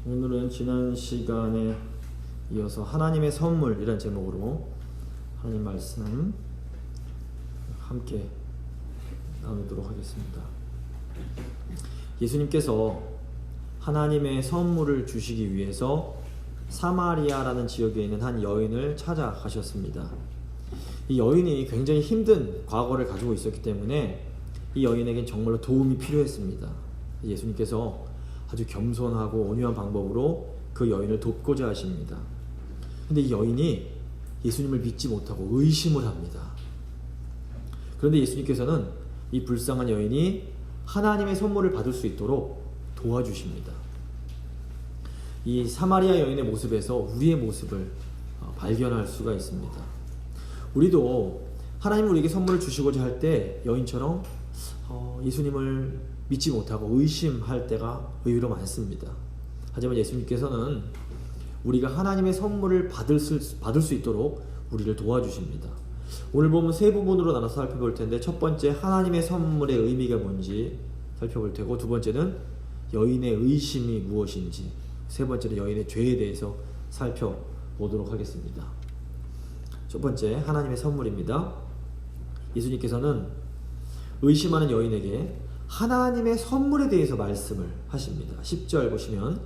오늘은 지난 시간에 이어서 하나님의 선물이라는 제목으로 하나님 말씀 함께 나누도록 하겠습니다. 예수님께서 하나님의 선물을 주시기 위해서 사마리아라는 지역에 있는 한 여인을 찾아가셨습니다. 이 여인이 굉장히 힘든 과거를 가지고 있었기 때문에 이 여인에겐 정말로 도움이 필요했습니다. 예수님께서 아주 겸손하고 온유한 방법으로 그 여인을 돕고자 하십니다. 근데 이 여인이 예수님을 믿지 못하고 의심을 합니다. 그런데 예수님께서는 이 불쌍한 여인이 하나님의 선물을 받을 수 있도록 도와주십니다. 이 사마리아 여인의 모습에서 우리의 모습을 발견할 수가 있습니다. 우리도 하나님 우리에게 선물을 주시고자 할 때 여인처럼 예수님을 믿지 못하고 의심할 때가 의외로 많습니다. 하지만 예수님께서는 우리가 하나님의 선물을 받을 수 있도록 우리를 도와주십니다. 오늘 보면 세 부분으로 나눠서 살펴볼 텐데, 첫 번째 하나님의 선물의 의미가 뭔지 살펴볼 테고, 두 번째는 여인의 의심이 무엇인지, 세 번째는 여인의 죄에 대해서 살펴보도록 하겠습니다. 첫 번째 하나님의 선물입니다. 예수님께서는 의심하는 여인에게 하나님의 선물에 대해서 말씀을 하십니다. 10절 보시면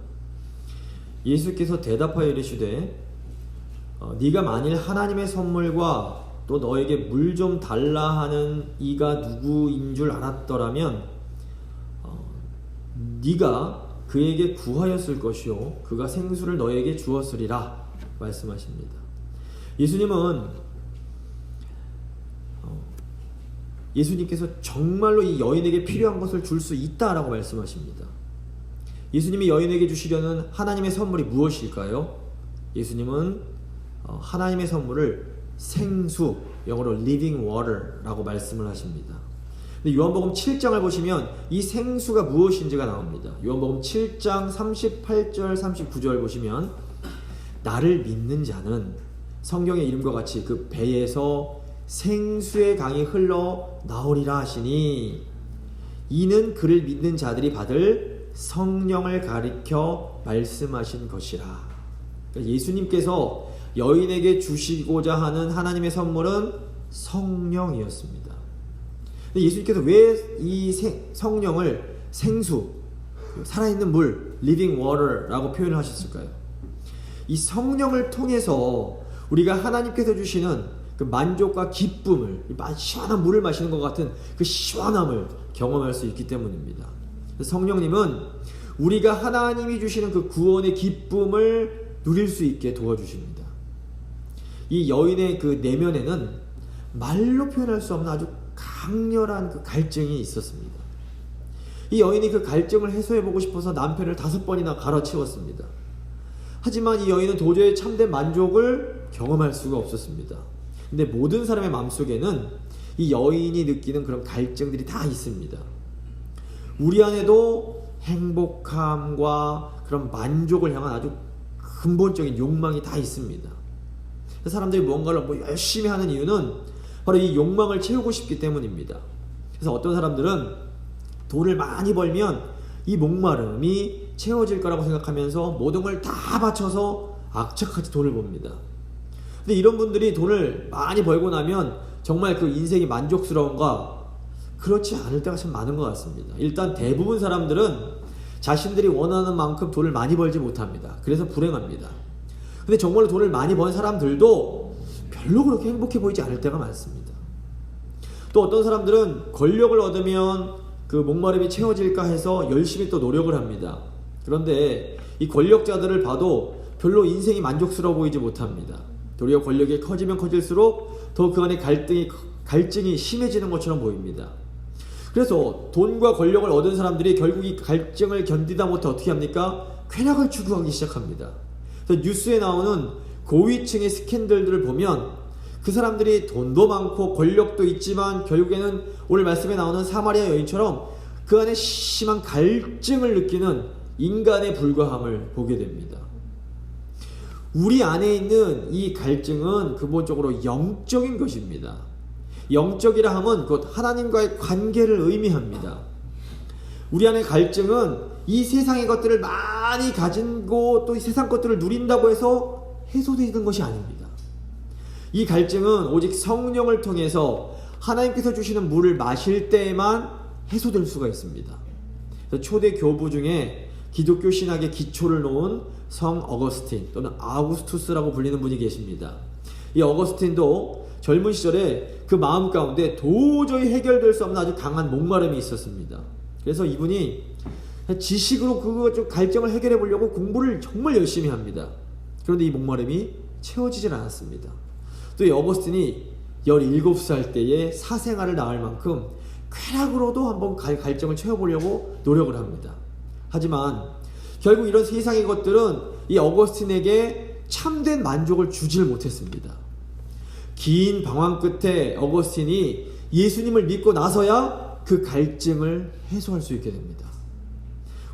예수께서 대답하여 이르시되 네가 만일 하나님의 선물과 또 너에게 물 좀 달라 하는 이가 누구인 줄 알았더라면 네가 그에게 구하였을 것이요 그가 생수를 너에게 주었으리라 말씀하십니다. 예수님께서 정말로 이 여인에게 필요한 것을 줄 수 있다라고 말씀하십니다. 예수님이 여인에게 주시려는 하나님의 선물이 무엇일까요? 예수님은 하나님의 선물을 생수, 영어로 living water라고 말씀을 하십니다. 근데 요한복음 7장을 보시면 이 생수가 무엇인지가 나옵니다. 요한복음 7장 38절 39절 보시면 나를 믿는 자는 성경의 이름과 같이 그 배에서 생수의 강이 흘러 나오리라 하시니 이는 그를 믿는 자들이 받을 성령을 가리켜 말씀하신 것이라. 그러니까 예수님께서 여인에게 주시고자 하는 하나님의 선물은 성령이었습니다. 예수님께서 왜 이 성령을 생수, 살아있는 물, living water라고 표현을 하셨을까요? 이 성령을 통해서 우리가 하나님께서 주시는 그 만족과 기쁨을, 시원한 물을 마시는 것 같은 그 시원함을 경험할 수 있기 때문입니다. 성령님은 우리가 하나님이 주시는 그 구원의 기쁨을 누릴 수 있게 도와주십니다. 이 여인의 그 내면에는 말로 표현할 수 없는 아주 강렬한 그 갈증이 있었습니다. 이 여인이 그 갈증을 해소해보고 싶어서 남편을 5번이나 갈아치웠습니다. 하지만 이 여인은 도저히 참된 만족을 경험할 수가 없었습니다. 근데 모든 사람의 마음속에는 이 여인이 느끼는 그런 갈증들이 다 있습니다. 우리 안에도 행복함과 그런 만족을 향한 아주 근본적인 욕망이 다 있습니다. 사람들이 뭔가를 열심히 하는 이유는 바로 이 욕망을 채우고 싶기 때문입니다. 그래서 어떤 사람들은 돈을 많이 벌면 이 목마름이 채워질 거라고 생각하면서 모든 걸 다 바쳐서 악착같이 돈을 법니다. 근데 이런 분들이 돈을 많이 벌고 나면 정말 그 인생이 만족스러운가? 그렇지 않을 때가 참 많은 것 같습니다. 일단 대부분 사람들은 자신들이 원하는 만큼 돈을 많이 벌지 못합니다. 그래서 불행합니다. 근데 정말로 돈을 많이 번 사람들도 별로 그렇게 행복해 보이지 않을 때가 많습니다. 또 어떤 사람들은 권력을 얻으면 그 목마름이 채워질까 해서 열심히 또 노력을 합니다. 그런데 이 권력자들을 봐도 별로 인생이 만족스러워 보이지 못합니다. 도리어 권력이 커지면 커질수록 더 그 안에 갈증이 심해지는 것처럼 보입니다. 그래서 돈과 권력을 얻은 사람들이 결국 이 갈증을 견디다 못해 어떻게 합니까? 쾌락을 추구하기 시작합니다. 그래서 뉴스에 나오는 고위층의 스캔들들을 보면 그 사람들이 돈도 많고 권력도 있지만 결국에는 오늘 말씀에 나오는 사마리아 여인처럼 그 안에 심한 갈증을 느끼는 인간의 불과함을 보게 됩니다. 우리 안에 있는 이 갈증은 근본적으로 영적인 것입니다. 영적이라 함은 곧 하나님과의 관계를 의미합니다. 우리 안의 갈증은 이 세상의 것들을 많이 가지고 또 이 세상 것들을 누린다고 해서 해소되는 것이 아닙니다. 이 갈증은 오직 성령을 통해서 하나님께서 주시는 물을 마실 때에만 해소될 수가 있습니다. 초대 교부 중에 기독교 신학의 기초를 놓은 성 어거스틴 또는 아우구스투스라고 불리는 분이 계십니다. 이 어거스틴도 젊은 시절에 그 마음 가운데 도저히 해결될 수 없는 아주 강한 목마름이 있었습니다. 그래서 이분이 지식으로 그 갈증을 해결해 보려고 공부를 정말 열심히 합니다. 그런데 이 목마름이 채워지질 않았습니다. 또 이 어거스틴이 17살 때에 사생아를 낳을 만큼 쾌락으로도 한번 갈증을 채워보려고 노력을 합니다. 하지만 결국 이런 세상의 것들은 이 어거스틴에게 참된 만족을 주질 못했습니다. 긴 방황 끝에 어거스틴이 예수님을 믿고 나서야 그 갈증을 해소할 수 있게 됩니다.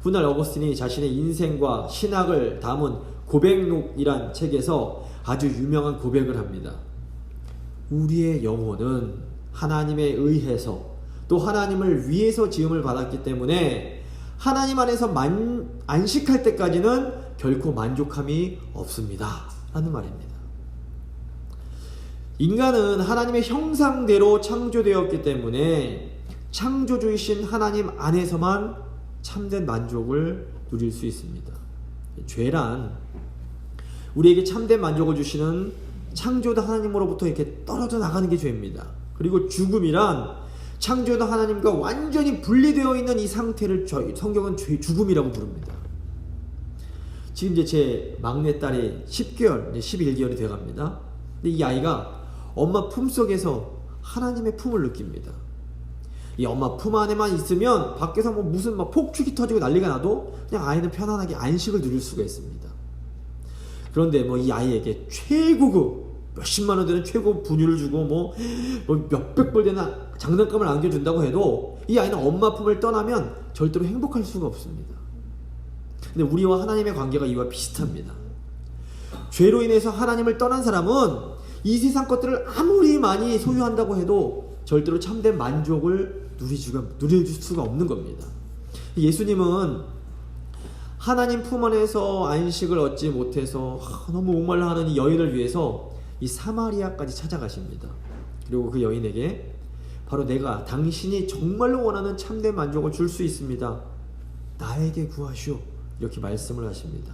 훗날 어거스틴이 자신의 인생과 신학을 담은 고백록이란 책에서 아주 유명한 고백을 합니다. 우리의 영혼은 하나님에 의해서 또 하나님을 위해서 지음을 받았기 때문에 하나님 안에서 안식할 때까지는 결코 만족함이 없습니다 라는 말입니다. 인간은 하나님의 형상대로 창조되었기 때문에 창조주이신 하나님 안에서만 참된 만족을 누릴 수 있습니다. 죄란 우리에게 참된 만족을 주시는 창조자 하나님으로부터 이렇게 떨어져 나가는 게 죄입니다. 그리고 죽음이란 창조자 하나님과 완전히 분리되어 있는 이 상태를 성경은 죽음이라고 부릅니다. 지금 이제 제 막내딸이 10개월, 11개월이 되어갑니다. 근데 이 아이가 엄마 품속에서 하나님의 품을 느낍니다. 이 엄마 품 안에만 있으면 밖에서 뭐 무슨 막 폭죽이 터지고 난리가 나도 그냥 아이는 편안하게 안식을 누릴 수가 있습니다. 그런데 뭐 이 아이에게 최고급 몇십만 원 되는 최고 분유를 주고 뭐 몇백 불 되는 장난감을 안겨준다고 해도 이 아이는 엄마 품을 떠나면 절대로 행복할 수가 없습니다. 근데 우리와 하나님의 관계가 이와 비슷합니다. 죄로 인해서 하나님을 떠난 사람은 이 세상 것들을 아무리 많이 소유한다고 해도 절대로 참된 만족을 누릴 수가 없는 겁니다. 예수님은 하나님 품 안에서 안식을 얻지 못해서 너무 목말라 하는 이 여인을 위해서 이 사마리아까지 찾아가십니다. 그리고 그 여인에게 바로 내가 당신이 정말로 원하는 참된 만족을 줄 수 있습니다. 나에게 구하시오. 이렇게 말씀을 하십니다.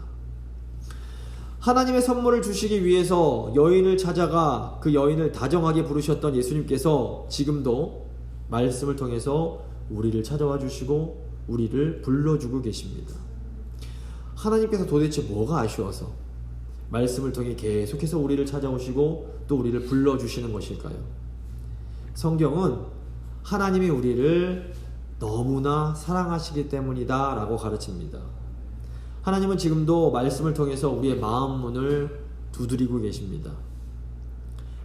하나님의 선물을 주시기 위해서 여인을 찾아가 그 여인을 다정하게 부르셨던 예수님께서 지금도 말씀을 통해서 우리를 찾아와 주시고 우리를 불러주고 계십니다. 하나님께서 도대체 뭐가 아쉬워서 말씀을 통해 계속해서 우리를 찾아오시고 또 우리를 불러주시는 것일까요? 성경은 하나님이 우리를 너무나 사랑하시기 때문이다 라고 가르칩니다. 하나님은 지금도 말씀을 통해서 우리의 마음 문을 두드리고 계십니다.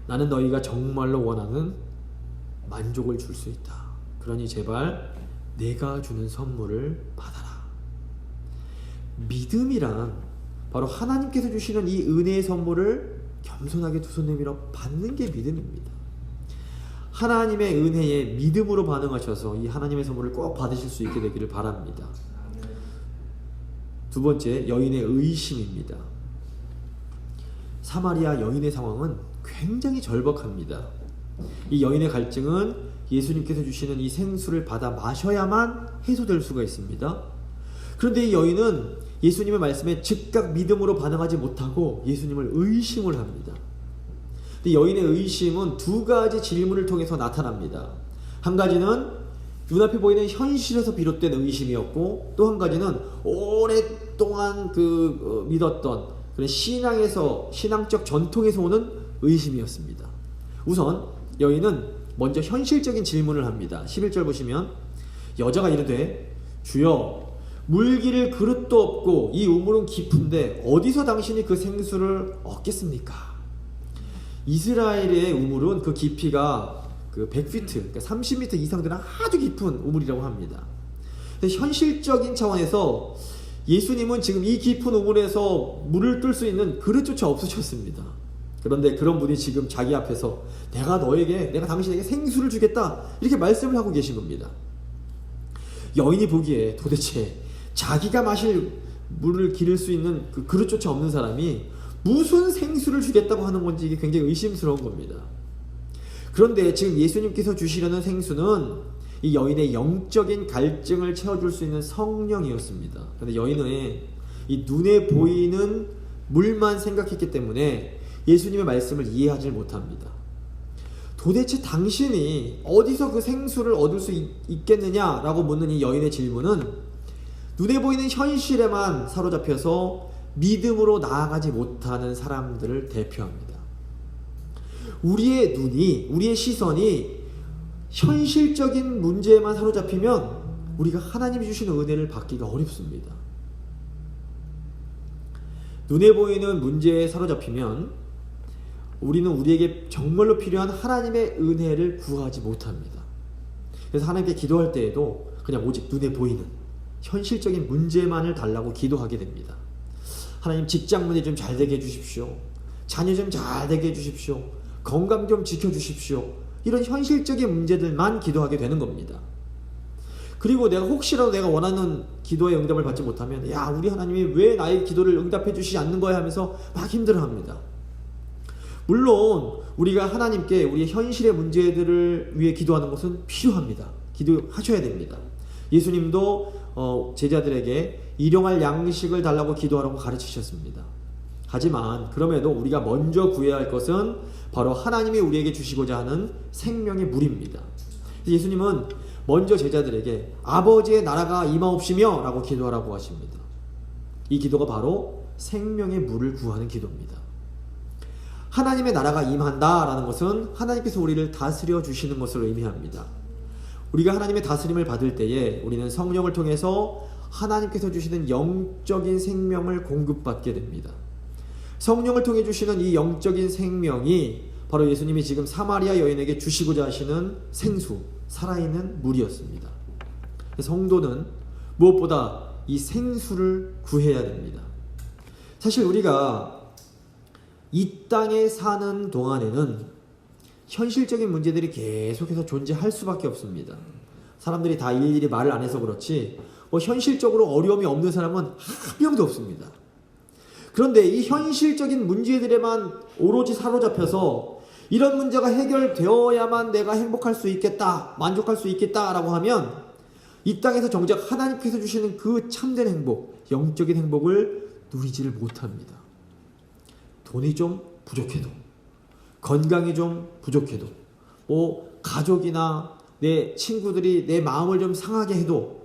나는 너희가 정말로 원하는 만족을 줄 수 있다. 그러니 제발 내가 주는 선물을 받아라. 믿음이란 바로 하나님께서 주시는 이 은혜의 선물을 겸손하게 두 손 내밀어 받는 게 믿음입니다. 하나님의 은혜에 믿음으로 반응하셔서 이 하나님의 선물을 꼭 받으실 수 있게 되기를 바랍니다. 두 번째, 여인의 의심입니다. 사마리아 여인의 상황은 굉장히 절박합니다. 이 여인의 갈증은 예수님께서 주시는 이 생수를 받아 마셔야만 해소될 수가 있습니다. 그런데 이 여인은 예수님의 말씀에 즉각 믿음으로 반응하지 못하고 예수님을 의심을 합니다. 근데 여인의 의심은 두 가지 질문을 통해서 나타납니다. 한 가지는 눈앞에 보이는 현실에서 비롯된 의심이었고 또 한 가지는 오랫동안 믿었던 그런 신앙적 전통에서 오는 의심이었습니다. 우선 여인은 먼저 현실적인 질문을 합니다. 11절 보시면 여자가 이르되 주여 물기를 그릇도 없고 이 우물은 깊은데 어디서 당신이 그 생수를 얻겠습니까? 이스라엘의 우물은 그 깊이가 100피트, 그러니까 30m 이상 되는 아주 깊은 우물이라고 합니다. 근데 현실적인 차원에서 예수님은 지금 이 깊은 우물에서 물을 뜰 수 있는 그릇조차 없으셨습니다. 그런데 그런 분이 지금 자기 앞에서 내가 당신에게 생수를 주겠다 이렇게 말씀을 하고 계신 겁니다. 여인이 보기에 도대체 자기가 마실 물을 기를 수 있는 그 그릇조차 없는 사람이 무슨 생수를 주겠다고 하는 건지 이게 굉장히 의심스러운 겁니다. 그런데 지금 예수님께서 주시려는 생수는 이 여인의 영적인 갈증을 채워줄 수 있는 성령이었습니다. 그런데 여인은 이 눈에 보이는 물만 생각했기 때문에 예수님의 말씀을 이해하지 못합니다. 도대체 당신이 어디서 그 생수를 얻을 수 있겠느냐라고 묻는 이 여인의 질문은 눈에 보이는 현실에만 사로잡혀서 믿음으로 나아가지 못하는 사람들을 대표합니다. 우리의 눈이, 우리의 시선이 현실적인 문제에만 사로잡히면 우리가 하나님이 주시는 은혜를 받기가 어렵습니다. 눈에 보이는 문제에 사로잡히면 우리는 우리에게 정말로 필요한 하나님의 은혜를 구하지 못합니다. 그래서 하나님께 기도할 때에도 그냥 오직 눈에 보이는 현실적인 문제만을 달라고 기도하게 됩니다. 하나님, 직장 문제 좀 잘 되게 해주십시오. 자녀 좀 잘 되게 해주십시오. 건강 좀 지켜주십시오. 이런 현실적인 문제들만 기도하게 되는 겁니다. 그리고 내가 혹시라도 내가 원하는 기도의 응답을 받지 못하면 야, 우리 하나님이 왜 나의 기도를 응답해 주시지 않는 거야 하면서 막 힘들어합니다. 물론 우리가 하나님께 우리의 현실의 문제들을 위해 기도하는 것은 필요합니다. 기도하셔야 됩니다. 예수님도 제자들에게 일용할 양식을 달라고 기도하라고 가르치셨습니다. 하지만 그럼에도 우리가 먼저 구해야 할 것은 바로 하나님이 우리에게 주시고자 하는 생명의 물입니다. 예수님은 먼저 제자들에게 아버지의 나라가 임하옵시며 라고 기도하라고 하십니다. 이 기도가 바로 생명의 물을 구하는 기도입니다. 하나님의 나라가 임한다 라는 것은 하나님께서 우리를 다스려 주시는 것을 의미합니다. 우리가 하나님의 다스림을 받을 때에 우리는 성령을 통해서 하나님께서 주시는 영적인 생명을 공급받게 됩니다. 성령을 통해 주시는 이 영적인 생명이 바로 예수님이 지금 사마리아 여인에게 주시고자 하시는 생수, 살아있는 물이었습니다. 성도는 무엇보다 이 생수를 구해야 됩니다. 사실 우리가 이 땅에 사는 동안에는 현실적인 문제들이 계속해서 존재할 수밖에 없습니다. 사람들이 다 일일이 말을 안 해서 그렇지 현실적으로 어려움이 없는 사람은 한 명도 없습니다. 그런데 이 현실적인 문제들에만 오로지 사로잡혀서 이런 문제가 해결되어야만 내가 행복할 수 있겠다, 만족할 수 있겠다라고 하면 이 땅에서 정작 하나님께서 주시는 그 참된 행복, 영적인 행복을 누리지를 못합니다. 돈이 좀 부족해도, 건강이 좀 부족해도, 가족이나 내 친구들이 내 마음을 좀 상하게 해도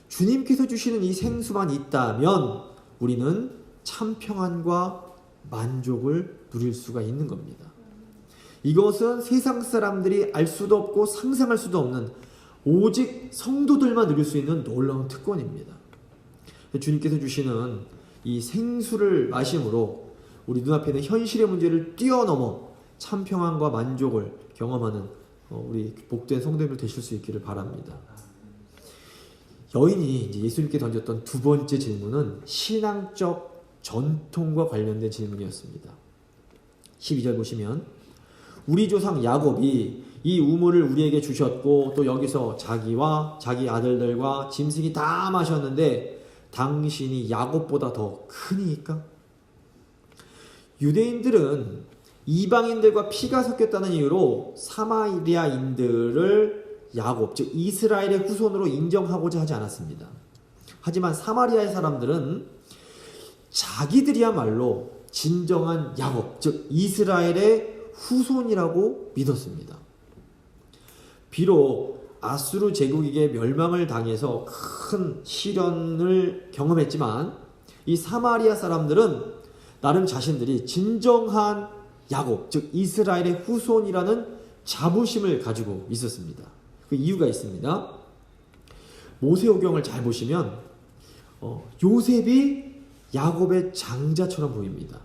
주님께서 주시는 이 생수만 있다면 우리는 참 평안과 만족을 누릴 수가 있는 겁니다. 이것은 세상 사람들이 알 수도 없고 상상할 수도 없는 오직 성도들만 누릴 수 있는 놀라운 특권입니다. 주님께서 주시는 이 생수를 마심으로 우리 눈앞에 있는 현실의 문제를 뛰어넘어 참 평안과 만족을 경험하는 우리 복된 성도님들 되실 수 있기를 바랍니다. 여인이 이제 예수님께 던졌던 두 번째 질문은 신앙적 전통과 관련된 질문이었습니다. 12절 보시면 우리 조상 야곱이 이 우물을 우리에게 주셨고 또 여기서 자기와 자기 아들들과 짐승이 다 마셨는데 당신이 야곱보다 더 크니까? 유대인들은 이방인들과 피가 섞였다는 이유로 사마리아인들을 야곱, 즉 이스라엘의 후손으로 인정하고자 하지 않았습니다. 하지만 사마리아의 사람들은 자기들이야말로 진정한 야곱, 즉 이스라엘의 후손이라고 믿었습니다. 비록 아수르 제국에게 멸망을 당해서 큰 시련을 경험했지만 이 사마리아 사람들은 나름 자신들이 진정한 야곱, 즉 이스라엘의 후손이라는 자부심을 가지고 있었습니다. 그 이유가 있습니다. 모세오경을 잘 보시면 요셉이 야곱의 장자처럼 보입니다.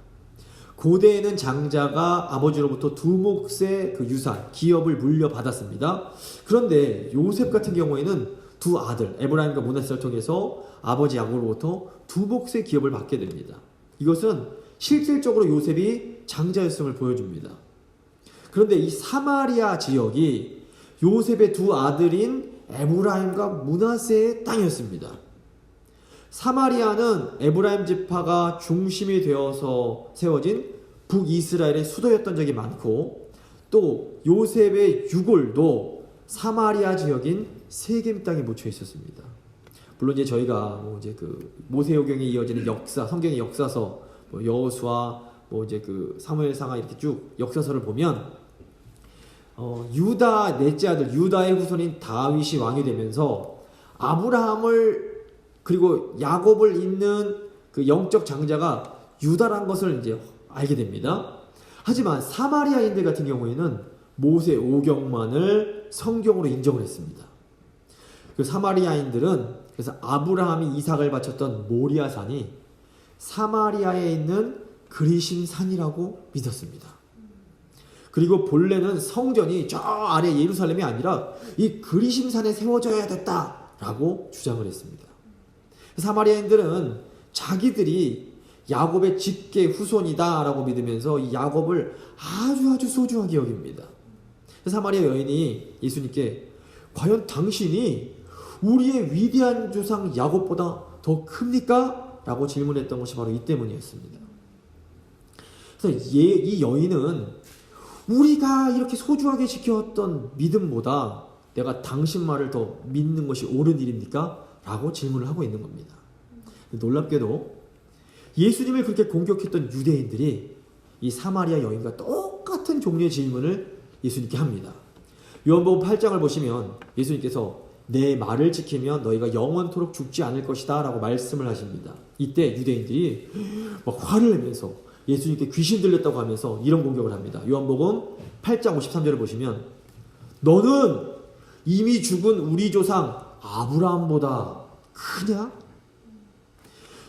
고대에는 장자가 아버지로부터 두 몫의 그 유산, 기업을 물려받았습니다. 그런데 요셉 같은 경우에는 두 아들, 에브라임과 므낫세를 통해서 아버지 야곱으로부터 두 몫의 기업을 받게 됩니다. 이것은 실질적으로 요셉이 장자였음을 보여줍니다. 그런데 이 사마리아 지역이 요셉의 두 아들인 에브라임과 므낫세의 땅이었습니다. 사마리아는 에브라임 지파가 중심이 되어서 세워진 북이스라엘의 수도였던 적이 많고, 또 요셉의 유골도 사마리아 지역인 세겜 땅에 묻혀 있었습니다. 물론 이제 저희가 모세오경에 이어지는 역사, 성경의 역사서, 여호수아, 사무엘상하 이렇게 쭉 역사서를 보면 유다 넷째 아들 유다의 후손인 다윗이 왕이 되면서 아브라함을 그리고 야곱을 잇는 그 영적 장자가 유다란 것을 이제 알게 됩니다. 하지만 사마리아인들 같은 경우에는 모세오경만을 성경으로 인정을 했습니다. 그 사마리아인들은 그래서 아브라함이 이삭을 바쳤던 모리아산이 사마리아에 있는 그리심 산이라고 믿었습니다. 그리고 본래는 성전이 저 아래 예루살렘이 아니라 이 그리심 산에 세워져야 됐다라고 주장을 했습니다. 사마리아인들은 자기들이 야곱의 직계 후손이다라고 믿으면서 이 야곱을 아주 소중하게 여깁니다. 사마리아 여인이 예수님께 과연 당신이 우리의 위대한 조상 야곱보다 더 큽니까? 라고 질문했던 것이 바로 이 때문이었습니다. 그래서 이 여인은 우리가 이렇게 소중하게 지켜왔던 믿음보다 내가 당신 말을 더 믿는 것이 옳은 일입니까? 라고 질문을 하고 있는 겁니다. 놀랍게도 예수님을 그렇게 공격했던 유대인들이 이 사마리아 여인과 똑같은 종류의 질문을 예수님께 합니다. 요한복음 8장을 보시면 예수님께서 내 말을 지키면 너희가 영원토록 죽지 않을 것이다 라고 말씀을 하십니다. 이때 유대인들이 막 화를 내면서 예수님께 귀신 들렸다고 하면서 이런 공격을 합니다. 요한복음 8장 53절을 보시면 너는 이미 죽은 우리 조상 아브라함보다 크냐?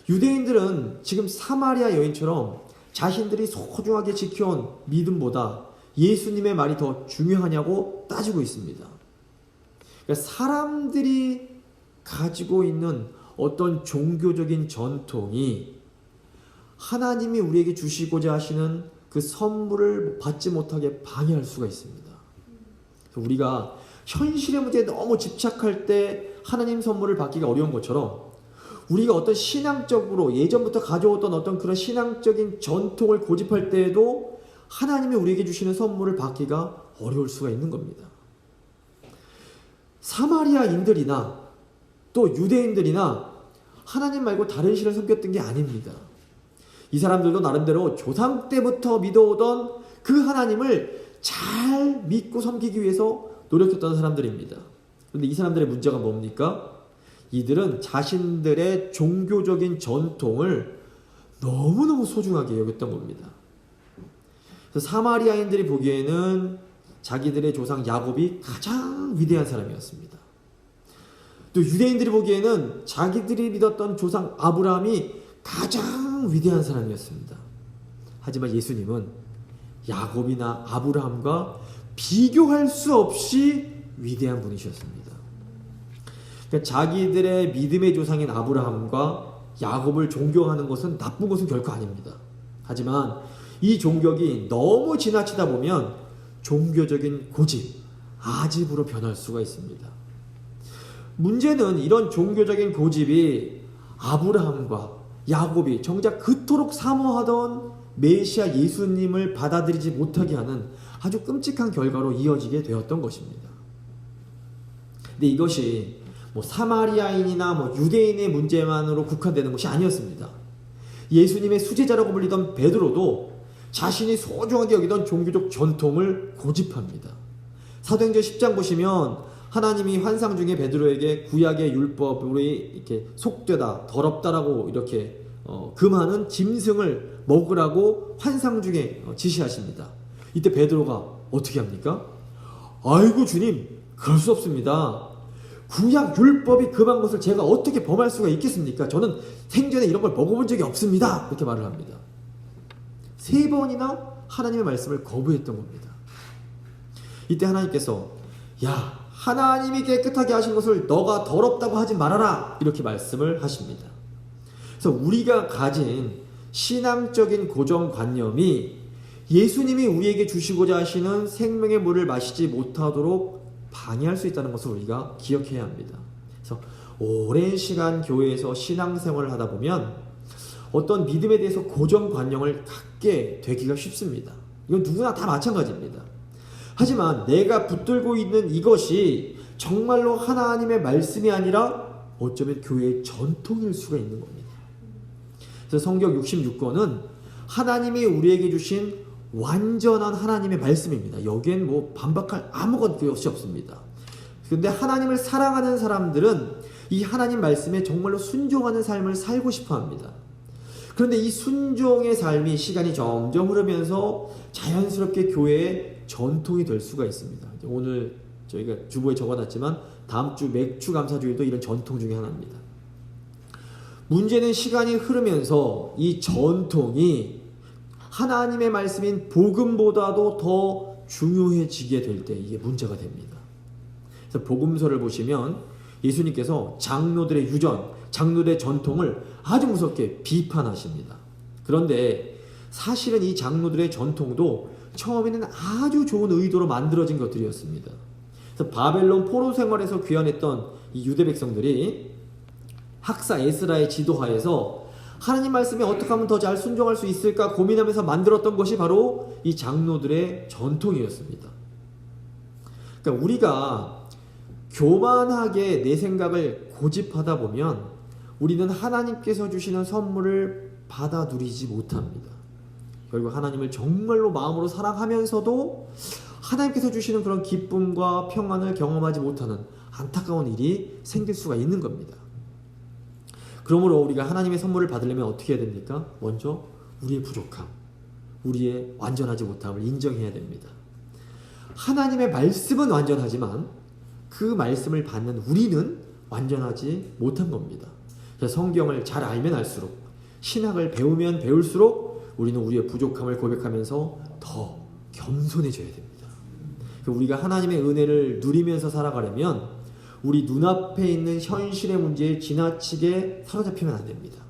유대인들은 지금 사마리아 여인처럼 자신들이 소중하게 지켜온 믿음보다 예수님의 말이 더 중요하냐고 따지고 있습니다. 그러니까 사람들이 가지고 있는 어떤 종교적인 전통이 하나님이 우리에게 주시고자 하시는 그 선물을 받지 못하게 방해할 수가 있습니다. 우리가 현실의 문제에 너무 집착할 때 하나님 선물을 받기가 어려운 것처럼 우리가 어떤 신앙적으로 예전부터 가져왔던 어떤 그런 신앙적인 전통을 고집할 때에도 하나님이 우리에게 주시는 선물을 받기가 어려울 수가 있는 겁니다. 사마리아인들이나 또 유대인들이나 하나님 말고 다른 신을 섬겼던 게 아닙니다. 이 사람들도 나름대로 조상 때부터 믿어오던 그 하나님을 잘 믿고 섬기기 위해서 노력했던 사람들입니다. 그런데 이 사람들의 문제가 뭡니까? 이들은 자신들의 종교적인 전통을 너무너무 소중하게 여겼던 겁니다. 그래서 사마리아인들이 보기에는 자기들의 조상 야곱이 가장 위대한 사람이었습니다. 또 유대인들이 보기에는 자기들이 믿었던 조상 아브라함이 가장 위대한 사람이었습니다. 하지만 예수님은 야곱이나 아브라함과 비교할 수 없이 위대한 분이셨습니다. 그러니까 자기들의 믿음의 조상인 아브라함과 야곱을 존경하는 것은 나쁜 것은 결코 아닙니다. 하지만 이 존경이 너무 지나치다 보면 종교적인 고집, 아집으로 변할 수가 있습니다. 문제는 이런 종교적인 고집이 아브라함과 야곱이 정작 그토록 사모하던 메시아 예수님을 받아들이지 못하게 하는 아주 끔찍한 결과로 이어지게 되었던 것입니다. 근데 이것이 사마리아인이나 유대인의 문제만으로 국한되는 것이 아니었습니다. 예수님의 수제자라고 불리던 베드로도 자신이 소중하게 여기던 종교적 전통을 고집합니다. 사도행전 10장 보시면 하나님이 환상 중에 베드로에게 구약의 율법으로 이렇게 속되다, 더럽다라고 이렇게 금하는 짐승을 먹으라고 환상 중에 지시하십니다. 이때 베드로가 어떻게 합니까? 아이고 주님, 그럴 수 없습니다. 구약 율법이 금한 것을 제가 어떻게 범할 수가 있겠습니까? 저는 생전에 이런 걸 먹어본 적이 없습니다. 이렇게 말을 합니다. 3번이나 하나님의 말씀을 거부했던 겁니다. 이때 하나님께서 야, 하나님이 깨끗하게 하신 것을 너가 더럽다고 하지 말아라, 이렇게 말씀을 하십니다. 그래서 우리가 가진 신앙적인 고정관념이 예수님이 우리에게 주시고자 하시는 생명의 물을 마시지 못하도록 방해할 수 있다는 것을 우리가 기억해야 합니다. 그래서 오랜 시간 교회에서 신앙생활을 하다 보면 어떤 믿음에 대해서 고정관념을 갖게 되기가 쉽습니다. 이건 누구나 다 마찬가지입니다. 하지만 내가 붙들고 있는 이것이 정말로 하나님의 말씀이 아니라 어쩌면 교회의 전통일 수가 있는 겁니다. 그래서 성경 66권은 하나님이 우리에게 주신 완전한 하나님의 말씀입니다. 여기엔 뭐 반박할 아무것도 없습니다. 그런데 하나님을 사랑하는 사람들은 이 하나님 말씀에 정말로 순종하는 삶을 살고 싶어 합니다. 그런데 이 순종의 삶이 시간이 점점 흐르면서 자연스럽게 교회의 전통이 될 수가 있습니다. 오늘 저희가 주보에 적어놨지만 다음 주 맥주 감사주일도 이런 전통 중에 하나입니다. 문제는 시간이 흐르면서 이 전통이 하나님의 말씀인 복음보다도 더 중요해지게 될 때 이게 문제가 됩니다. 그래서 복음서를 보시면 예수님께서 장로들의 유전, 장로들의 전통을 아주 무섭게 비판하십니다. 그런데 사실은 이 장로들의 전통도 처음에는 아주 좋은 의도로 만들어진 것들이었습니다. 그래서 바벨론 포로 생활에서 귀환했던 이 유대 백성들이 학사 에스라의 지도하에서 하나님 말씀에 어떻게 하면 더 잘 순종할 수 있을까 고민하면서 만들었던 것이 바로 이 장로들의 전통이었습니다. 그러니까 우리가 교만하게 내 생각을 고집하다 보면 우리는 하나님께서 주시는 선물을 받아 누리지 못합니다. 결국 하나님을 정말로 마음으로 사랑하면서도 하나님께서 주시는 그런 기쁨과 평안을 경험하지 못하는 안타까운 일이 생길 수가 있는 겁니다. 그러므로 우리가 하나님의 선물을 받으려면 어떻게 해야 됩니까? 먼저 우리의 부족함, 우리의 완전하지 못함을 인정해야 됩니다. 하나님의 말씀은 완전하지만 그 말씀을 받는 우리는 완전하지 못한 겁니다. 그래서 성경을 잘 알면 알수록, 신학을 배우면 배울수록 우리는 우리의 부족함을 고백하면서 더 겸손해져야 됩니다. 우리가 하나님의 은혜를 누리면서 살아가려면 우리 눈앞에 있는 현실의 문제에 지나치게 사로잡히면 안 됩니다.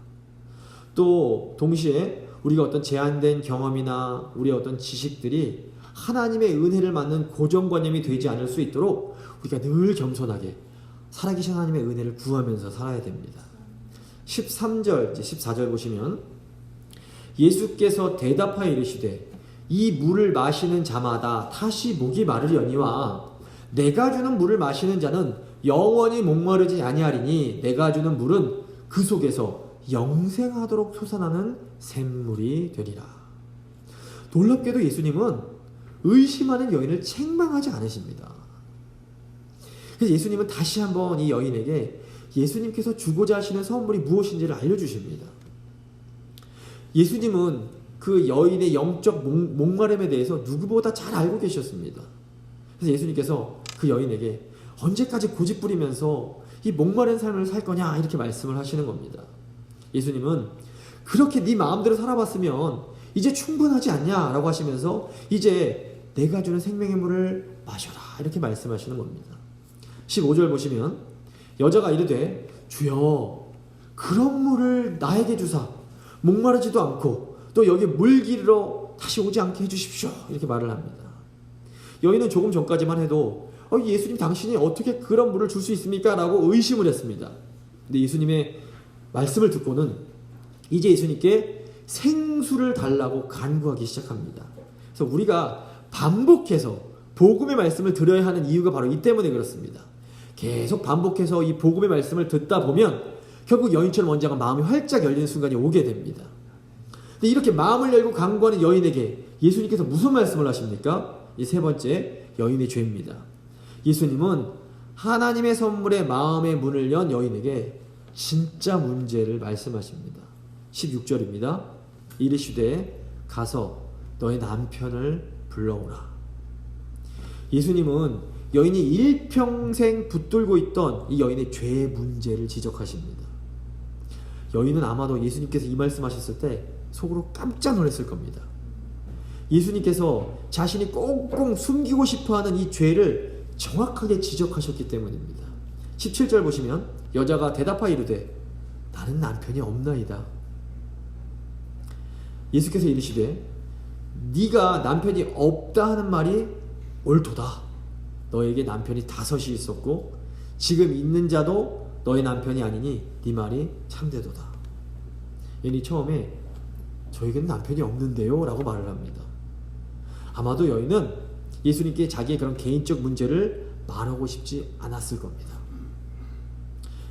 또 동시에 우리가 어떤 제한된 경험이나 우리의 어떤 지식들이 하나님의 은혜를 맞는 고정관념이 되지 않을 수 있도록 우리가 늘 겸손하게 살아계신 하나님의 은혜를 구하면서 살아야 됩니다. 13절, 14절 보시면 예수께서 대답하여 이르시되 이 물을 마시는 자마다 다시 목이 마르려니와 내가 주는 물을 마시는 자는 영원히 목마르지 아니하리니 내가 주는 물은 그 속에서 영생하도록 솟아나는 샘물이 되리라. 놀랍게도 예수님은 의심하는 여인을 책망하지 않으십니다. 그래서 예수님은 다시 한번 이 여인에게 예수님께서 주고자 하시는 선물이 무엇인지를 알려주십니다. 예수님은 그 여인의 영적 목마름에 대해서 누구보다 잘 알고 계셨습니다. 그래서 예수님께서 그 여인에게 언제까지 고집부리면서 이 목마른 삶을 살 거냐 이렇게 말씀을 하시는 겁니다. 예수님은 그렇게 네 마음대로 살아봤으면 이제 충분하지 않냐 라고 하시면서 이제 내가 주는 생명의 물을 마셔라 이렇게 말씀하시는 겁니다. 15절 보시면 여자가 이르되 주여 그런 물을 나에게 주사 목마르지도 않고 또 여기 물 기르러 다시 오지 않게 해주십시오 이렇게 말을 합니다. 여인은 조금 전까지만 해도 예수님 당신이 어떻게 그런 물을 줄 수 있습니까? 라고 의심을 했습니다. 근데 예수님의 말씀을 듣고는 이제 예수님께 생수를 달라고 간구하기 시작합니다. 그래서 우리가 반복해서 복음의 말씀을 들어야 하는 이유가 바로 이 때문에 그렇습니다. 계속 반복해서 이 복음의 말씀을 듣다 보면 결국 여인처럼 언젠가 마음이 활짝 열리는 순간이 오게 됩니다. 근데 이렇게 마음을 열고 간구하는 여인에게 예수님께서 무슨 말씀을 하십니까? 이 세 번째 여인의 죄입니다. 예수님은 하나님의 선물에 마음의 문을 연 여인에게 진짜 문제를 말씀하십니다. 16절입니다. 이르시되 가서 너의 남편을 불러오라. 예수님은 여인이 일평생 붙들고 있던 이 여인의 죄의 문제를 지적하십니다. 여인은 아마도 예수님께서 이 말씀하셨을 때 속으로 깜짝 놀랐을 겁니다. 예수님께서 자신이 꽁꽁 숨기고 싶어하는 이 죄를 정확하게 지적하셨기 때문입니다. 17절 보시면 여자가 대답하여 이르되 나는 남편이 없나이다. 예수께서 이르시되 네가 남편이 없다 하는 말이 옳도다. 너에게 남편이 5이 있었고 지금 있는 자도 너의 남편이 아니니 네 말이 참되도다. 여인이 처음에 저에게는 남편이 없는데요 라고 말을 합니다. 아마도 여인은 예수님께 자기의 그런 개인적 문제를 말하고 싶지 않았을 겁니다.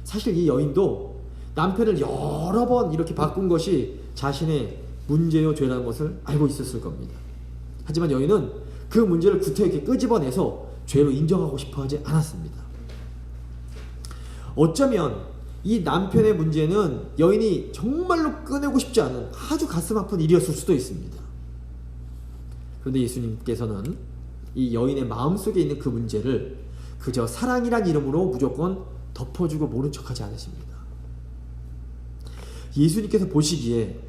사실 이 여인도 남편을 여러 번 이렇게 바꾼 것이 자신의 문제요 죄라는 것을 알고 있었을 겁니다. 하지만 여인은 그 문제를 구태여 끄집어내서 죄로 인정하고 싶어 하지 않았습니다. 어쩌면 이 남편의 문제는 여인이 정말로 꺼내고 싶지 않은 아주 가슴 아픈 일이었을 수도 있습니다. 그런데 예수님께서는 이 여인의 마음속에 있는 그 문제를 그저 사랑이란 이름으로 무조건 덮어주고 모른 척하지 않으십니다. 예수님께서 보시기에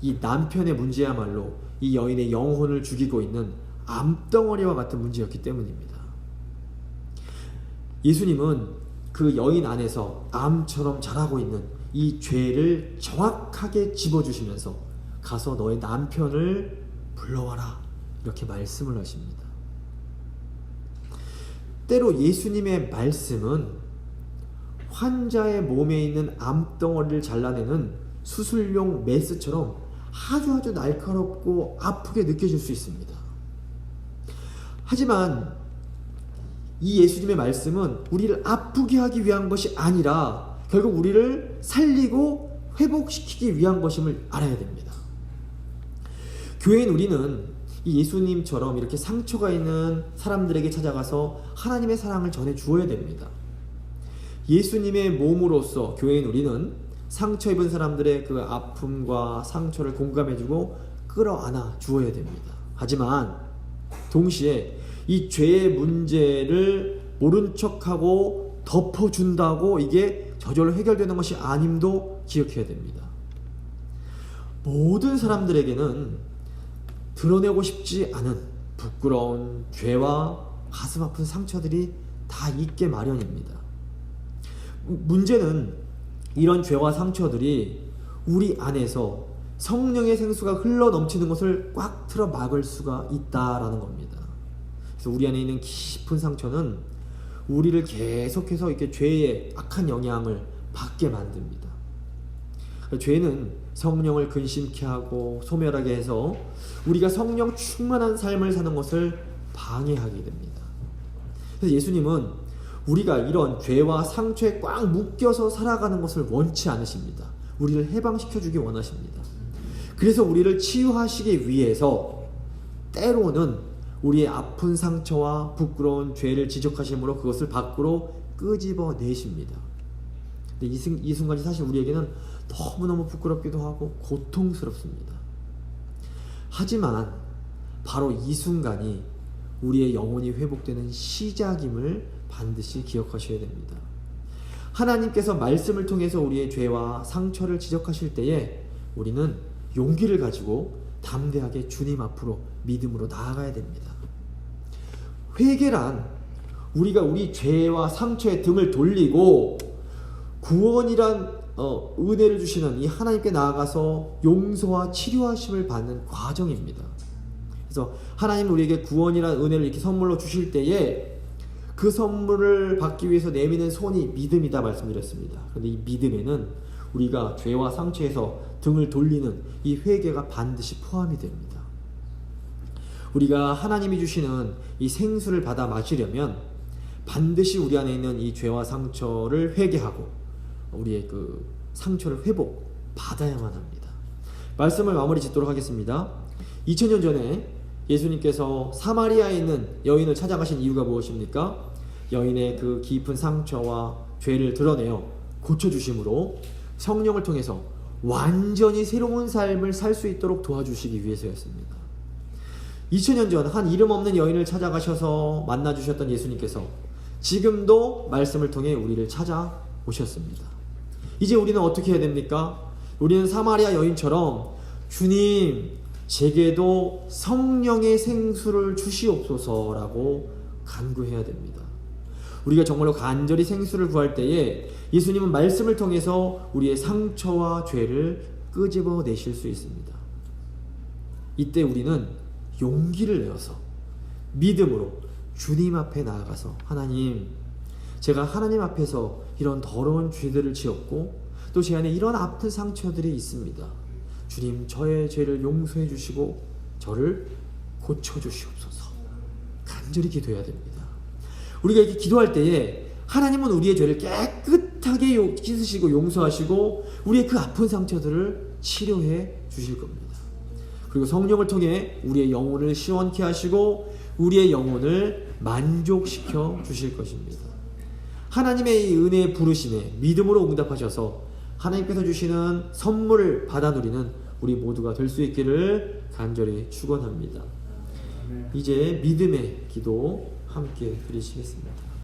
이 남편의 문제야말로 이 여인의 영혼을 죽이고 있는 암덩어리와 같은 문제였기 때문입니다. 예수님은 그 여인 안에서 암처럼 자라고 있는 이 죄를 정확하게 집어주시면서 가서 너의 남편을 불러와라 이렇게 말씀을 하십니다. 때로 예수님의 말씀은 환자의 몸에 있는 암덩어리를 잘라내는 수술용 메스처럼 아주 날카롭고 아프게 느껴질 수 있습니다. 하지만 이 예수님의 말씀은 우리를 아프게 하기 위한 것이 아니라 결국 우리를 살리고 회복시키기 위한 것임을 알아야 됩니다. 교회인 우리는 이 예수님처럼 이렇게 상처가 있는 사람들에게 찾아가서 하나님의 사랑을 전해 주어야 됩니다. 예수님의 몸으로서 교회인 우리는 상처 입은 사람들의 그 아픔과 상처를 공감해주고 끌어안아 주어야 됩니다. 하지만 동시에 이 죄의 문제를 모른 척하고 덮어준다고 이게 저절로 해결되는 것이 아님도 기억해야 됩니다. 모든 사람들에게는 드러내고 싶지 않은 부끄러운 죄와 가슴 아픈 상처들이 다 있게 마련입니다. 문제는 이런 죄와 상처들이 우리 안에서 성령의 생수가 흘러 넘치는 것을 꽉 틀어 막을 수가 있다라는 겁니다. 그래서 우리 안에 있는 깊은 상처는 우리를 계속해서 이렇게 죄의 악한 영향을 받게 만듭니다. 죄는 성령을 근심케 하고 소멸하게 해서 우리가 성령 충만한 삶을 사는 것을 방해하게 됩니다. 그래서 예수님은 우리가 이런 죄와 상처에 꽉 묶여서 살아가는 것을 원치 않으십니다. 우리를 해방시켜 주기 원하십니다. 그래서 우리를 치유하시기 위해서 때로는 우리의 아픈 상처와 부끄러운 죄를 지적하심으로 그것을 밖으로 끄집어내십니다. 근데 이 순간이 사실 우리에게는 너무너무 부끄럽기도 하고 고통스럽습니다. 하지만 바로 이 순간이 우리의 영혼이 회복되는 시작임을 반드시 기억하셔야 됩니다. 하나님께서 말씀을 통해서 우리의 죄와 상처를 지적하실 때에 우리는 용기를 가지고 담대하게 주님 앞으로 믿음으로 나아가야 됩니다. 회개란 우리가 우리 죄와 상처에 등을 돌리고 구원이란 은혜를 주시는 이 하나님께 나아가서 용서와 치료하심을 받는 과정입니다. 그래서 하나님은 우리에게 구원이란 은혜를 이렇게 선물로 주실 때에 그 선물을 받기 위해서 내미는 손이 믿음이다 말씀드렸습니다. 그런데 이 믿음에는 우리가 죄와 상처에서 등을 돌리는 이 회개가 반드시 포함이 됩니다. 우리가 하나님이 주시는 이 생수를 받아 마시려면 반드시 우리 안에 있는 이 죄와 상처를 회개하고 우리의 그 상처를 회복 받아야만 합니다. 말씀을 마무리 짓도록 하겠습니다. 2000년 전에 예수님께서 사마리아에 있는 여인을 찾아가신 이유가 무엇입니까? 여인의 그 깊은 상처와 죄를 드러내어 고쳐주심으로 성령을 통해서 완전히 새로운 삶을 살 수 있도록 도와주시기 위해서였습니다. 2000년 전 한 이름 없는 여인을 찾아가셔서 만나주셨던 예수님께서 지금도 말씀을 통해 우리를 찾아오셨습니다. 이제 우리는 어떻게 해야 됩니까? 우리는 사마리아 여인처럼 주님, 제게도 성령의 생수를 주시옵소서라고 간구해야 됩니다. 우리가 정말로 간절히 생수를 구할 때에 예수님은 말씀을 통해서 우리의 상처와 죄를 끄집어 내실 수 있습니다. 이때 우리는 용기를 내어서 믿음으로 주님 앞에 나아가서 하나님, 제가 하나님 앞에서 이런 더러운 죄들을 지었고 또 제 안에 이런 아픈 상처들이 있습니다. 주님, 저의 죄를 용서해 주시고 저를 고쳐 주시옵소서. 간절히 기도해야 됩니다. 우리가 이렇게 기도할 때에 하나님은 우리의 죄를 깨끗하게 씻으시고 용서하시고 우리의 그 아픈 상처들을 치료해 주실 겁니다. 그리고 성령을 통해 우리의 영혼을 시원케 하시고 우리의 영혼을 만족시켜 주실 것입니다. 하나님의 이 은혜의 부르심에 믿음으로 응답하셔서 하나님께서 주시는 선물을 받아 누리는 우리 모두가 될 수 있기를 간절히 축원합니다. 이제 믿음의 기도 함께 드리시겠습니다.